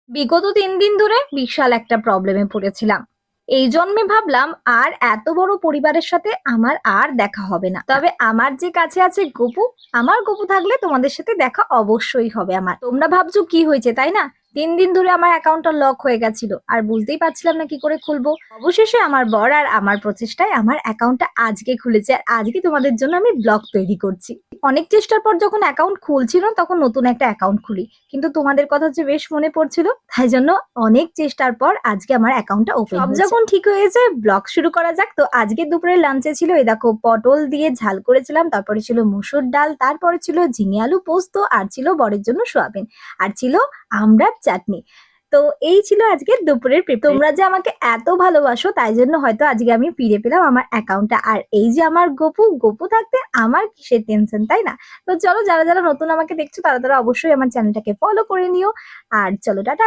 বিগত 3 দিন ধরে বিশাল একটা প্রবলেমে পড়েছিলাম। এই জন্মে ভাবলাম আর এত বড় পরিবারের সাথে আমার আর দেখা হবে না। তবে আমার যে কাছে আছে গপু, আমার গপু থাকলে তোমাদের সাথে দেখা অবশ্যই হবে আমার। তোমরা ভাবছো কি হয়েছে, তাই না? 3 দিন ধরে আমার অ্যাকাউন্টটা লক হয়ে গেছিল আর বুঝতেই পারছিলাম না কি করে খুলবো। অবশেষে আমার বর আর আমার প্রচেষ্টায় আমার অ্যাকাউন্টটা আজকে খুলেছে, আর আজকে তোমাদের জন্য আমি ব্লগ তৈরি করছি। অনেক চেষ্টার পর যখন অ্যাকাউন্ট খুলছিল তখন নতুন একটা অ্যাকাউন্ট খুলি, কিন্তু তোমাদের কথা হচ্ছে বেশ মনে পড়ছিল, তাই জন্য অনেক চেষ্টার পর আজকে আমার অ্যাকাউন্টটা ওপেন হয়েছে। সব যখন ঠিক হয়েছে ব্লগ শুরু করা যাক। তো আজকে দুপুরে লাঞ্চে ছিল এই দেখো পটল দিয়ে ঝাল করেছিলাম, তারপরে ছিল মসুর ডাল, তারপরে ছিল ঝিঙে আলু পোস্ত, আর ছিল বরের জন্য সোয়াবিন, আর ছিল আমড়ার চাটনি। তো এই ছিল আজকে দুপুরের প্রিপারেশন। তোমরা যে আমাকে এত ভালোবাসো তাই জন্য হয়তো আজকে আমি ফিরে পেলাম আমার অ্যাকাউন্টটা। আর এই যে আমার গপু, গপু থাকতে আমার কিসের টেনশন, তাই না? তো চলো, যারা যারা নতুন আমাকে দেখছো তারা তারা অবশ্যই আমার চ্যানেলটাকে ফলো করে নিও। আর চলো টাটা।